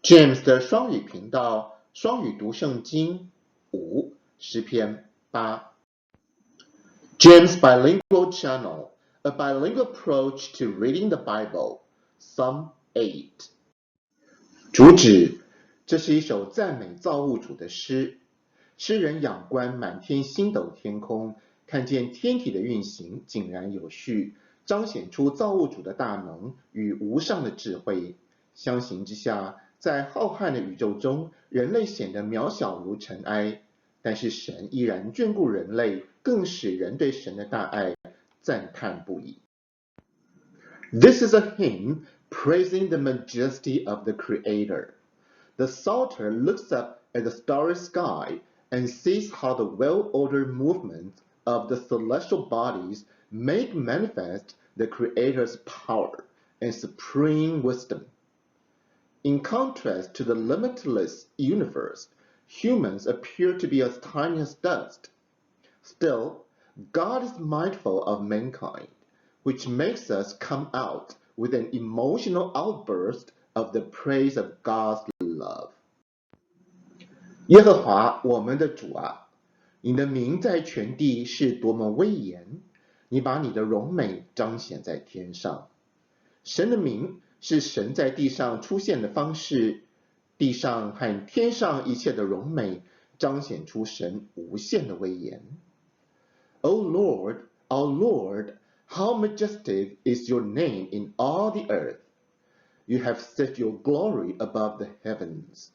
James 的双语频道，双语读圣经5，诗篇8。James Bilingual Channel, a bilingual approach to reading the Bible, Psalm 8。主旨，这是一首赞美造物主的诗。诗人仰观满天星斗天空，看见天体的运行井然有序，彰显出造物主的大能与无上的智慧。相形之下，在浩瀚的宇宙中，人类显得渺小如尘埃，但是神依然眷顾人类，更使人对神的大爱赞叹不已。This is a hymn praising the majesty of the Creator. The psalter looks up at the starry sky and sees how the well-ordered movements of the celestial bodies make manifest the Creator's power and supreme wisdom. In contrast to the limitless universe, humans appear to be as tiny as dust. Still, God is mindful of mankind, which makes us come out with an emotional outburst of the praise of God's love. 耶和华我们的主啊，你的名在全地是多么威严，你把你的荣美彰显在天上。神的名是神在地上出现的方式，地上和天上一切的荣美彰显出神无限的威严。O Lord, our Lord, how majestic is your name in all the earth. You have set your glory above the heavens.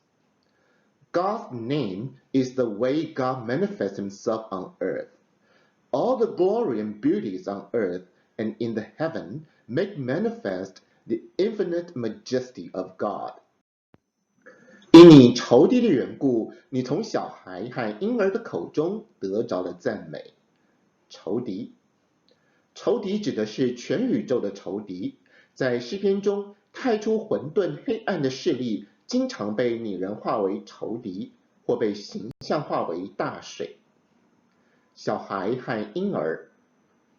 God's name is the way God manifests himself on earth. All the glory and beauties on earth and in the heaven make manifest the infinite majesty of God. 因你仇敌的缘故，你从小孩和婴儿的口中得着了赞美。仇敌指的是全宇宙的仇敌，在诗篇中，太初混沌黑暗的势力经常被拟人化为仇敌，或被形象化为大水。小孩和婴儿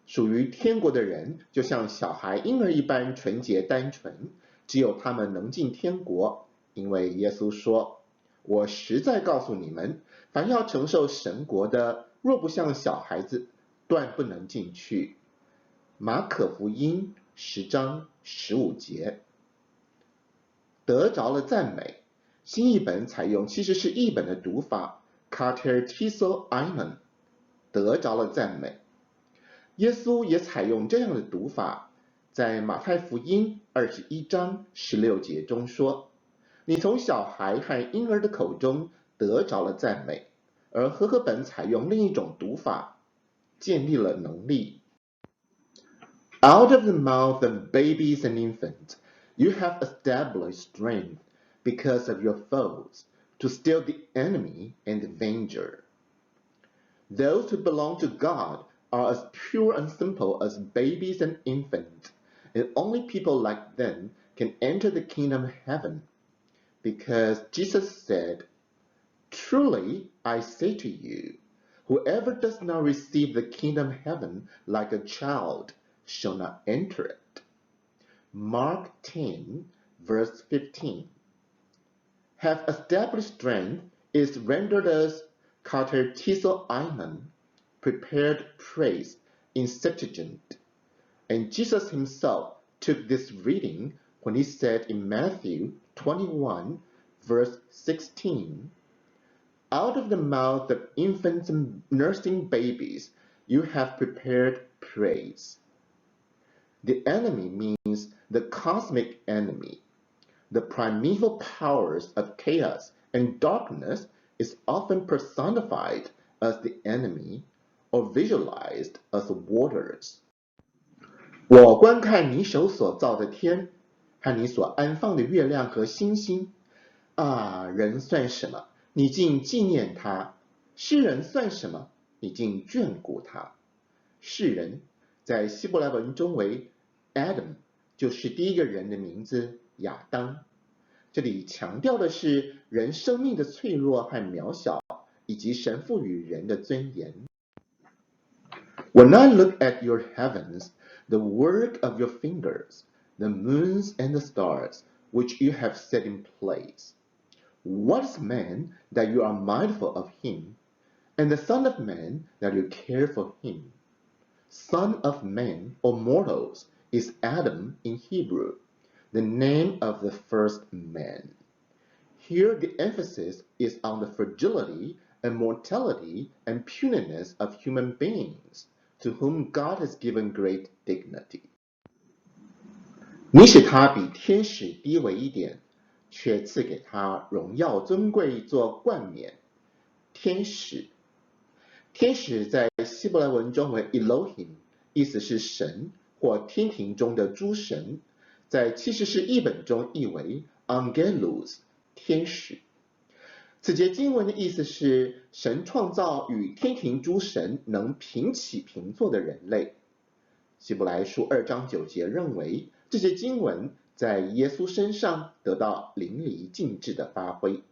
属于天国的人，就像小孩婴儿一般纯洁单纯，只有他们能进天国，因为耶稣说，我实在告诉你们，凡要承受神国的，若不像小孩子，断不能进去。马可福音10章15节。得着了赞美，新译本采用其实是译本的读法 katertizo aimen， 得着了赞美。耶稣也采用这样的读法，在马太福音21章16节中说，你从小孩和婴儿的口中得着了赞美，而和合本采用另一种读法，建立了能力。Out of the mouth of babies and infants, you have established strength because of your foes, to still the enemy and the avenger. Those who belong to God are as pure and simple as babies and infants, and only people like them can enter the kingdom of heaven. Because Jesus said, Truly I say to you, whoever does not receive the kingdom of heaven like a child shall not enter it. Mark 10, verse 15. Have established strength is rendered as katertizo aimen, prepared praise in Septuagint. And Jesus himself took this reading when he said in Matthew 21, verse 16, Out of the mouth of infants and nursing babies, you have prepared praise. The enemy means the cosmic enemy. The primeval powers of chaos and darkness is often personified as the enemy or visualized as waters. 我观看你手所造的天，和你所安放的月亮和星星。啊，人算什么？你竟纪念他；世人算什么？你竟眷顾他。世人在希伯来文中为 Adam， 就是第一个人的名字亚当。这里强调的是人生命的脆弱和渺小，以及神赋予人的尊严。When I look at your heavens, the work of your fingers, the moons and the stars, which you have set in place, What is man that you are mindful of him, and the Son of Man that you care for him? Son of man or mortals is Adam in Hebrew, the name of the first man. Here the emphasis is on the fragility and mortality and puniness of human beings, to whom God has given great dignity. 你使他比天使低微一点，却赐给他荣耀尊贵做冠冕。天使在希伯来文中为 Elohim， 意思是神或天庭中的诸神，在七十士译本中译为 Angelus， 天使。此节经文的意思是神创造与天庭诸神能平起平坐的人类。希伯来书2章9节认为这些经文在耶稣身上得到淋漓尽致的发挥。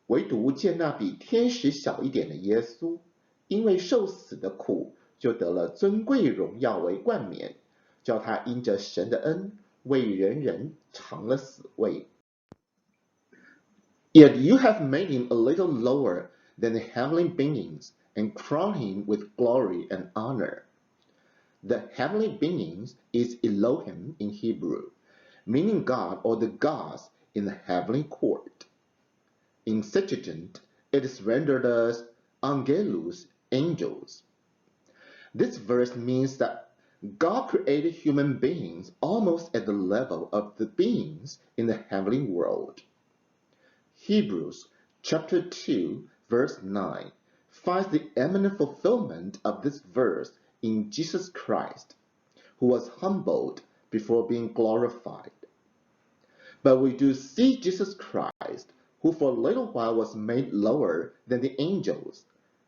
唯独见那比天使小一点的耶稣，因为受死的苦，就得了尊贵荣耀为冠冕，叫他因着神的恩，为人人尝了死味。Yet you have made him a little lower than the heavenly beings, and crowned him with glory and honor. The heavenly beings is Elohim in Hebrew, meaning God or the gods in the heavenly court. In Septuagint, it is rendered as angelus, angels. This verse means that God created human beings almost at the level of the beings in the heavenly world. Hebrews chapter 2, verse 9 finds the eminent fulfillment of this verse in Jesus Christ, who was humbled before being glorified. But we do see Jesus Christ, who for a little while was made lower than the angels,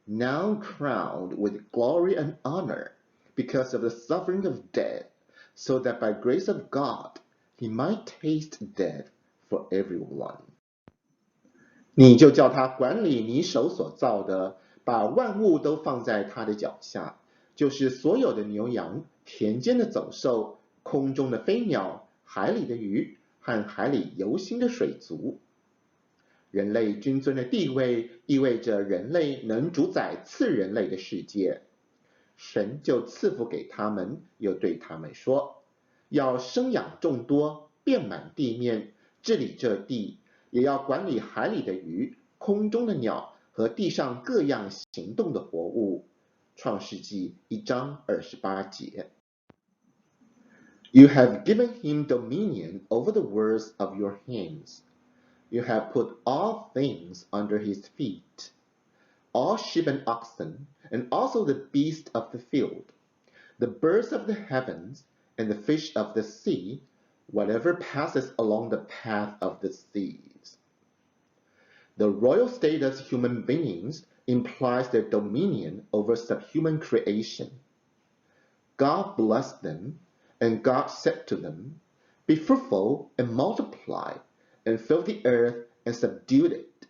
now crowned with glory and honor because of the suffering of death, so that by grace of God he might taste death for everyone. 你就叫他管理你手所造的，把万物都放在他的脚下，就是所有的牛羊、田间的走兽、空中的飞鸟、海里的鱼和海里游行的水族。人类君尊的地位意味着人类能主宰次人类的世界。神就赐福给他们，又对他们说，要生养众多，遍满地面，治理这地，也要管理海里的鱼、空中的鸟和地上各样行动的活物。创世纪1章28节。You have given him dominion over the works of your hands. You have put all things under his feet, all sheep and oxen, and also the beasts of the field, the birds of the heavens, and the fish of the sea, whatever passes along the path of the seas. The royal status of human beings implies their dominion over subhuman creation. God blessed them, and God said to them, "Be fruitful and multiply, and fill the earth and subdue it,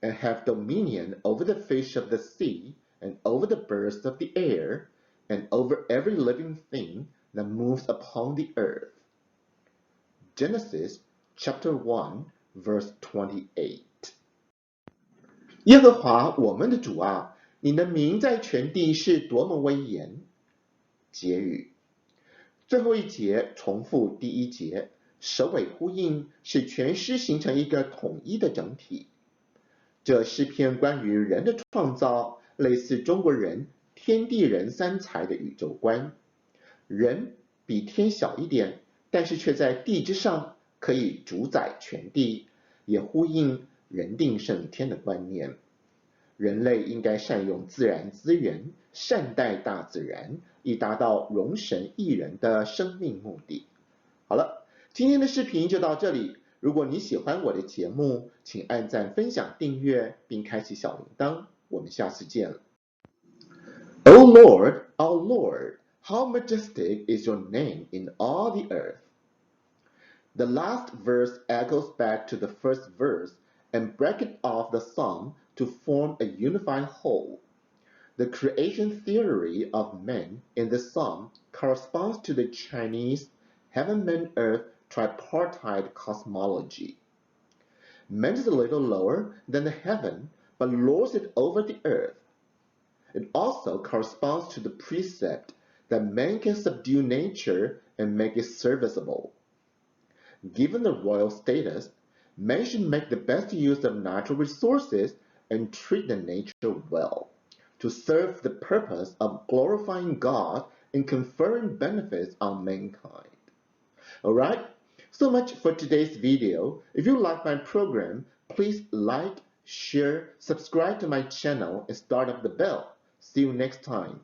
and have dominion over the fish of the sea, and over the birds of the air, and over every living thing that moves upon the earth." Genesis chapter 1, verse 28. 耶和华我们的主啊，你的名在全地是多么威严。结语。最后一节重复第一节，首尾呼应，使全诗形成一个统一的整体。这诗篇关于人的创造，类似中国人天地人三才的宇宙观。人比天小一点，但是却在地之上，可以主宰全地，也呼应人定胜天的观念。人类应该善用自然资源，善待大自然，以达到容神益人的生命目的。好了，今天的视频就到这里。如果你喜欢我的节目，请按赞、分享、订阅，并开启小铃铛。我们下次见了。O Lord, our Lord, how majestic is your name in all the earth. The last verse echoes back to the first verse and brackets off the psalm to form a unified whole. The creation theory of man in the psalm corresponds to the Chinese heaven-man-earth tripartite cosmology. Man is a little lower than the heaven, but lords it over the earth. It also corresponds to the precept that man can subdue nature and make it serviceable. Given the royal status, man should make the best use of natural resources and treat the nature well, to serve the purpose of glorifying God and conferring benefits on mankind. Alright, so much for today's video. If you like my program, please like, share, subscribe to my channel, and start up the bell. See you next time.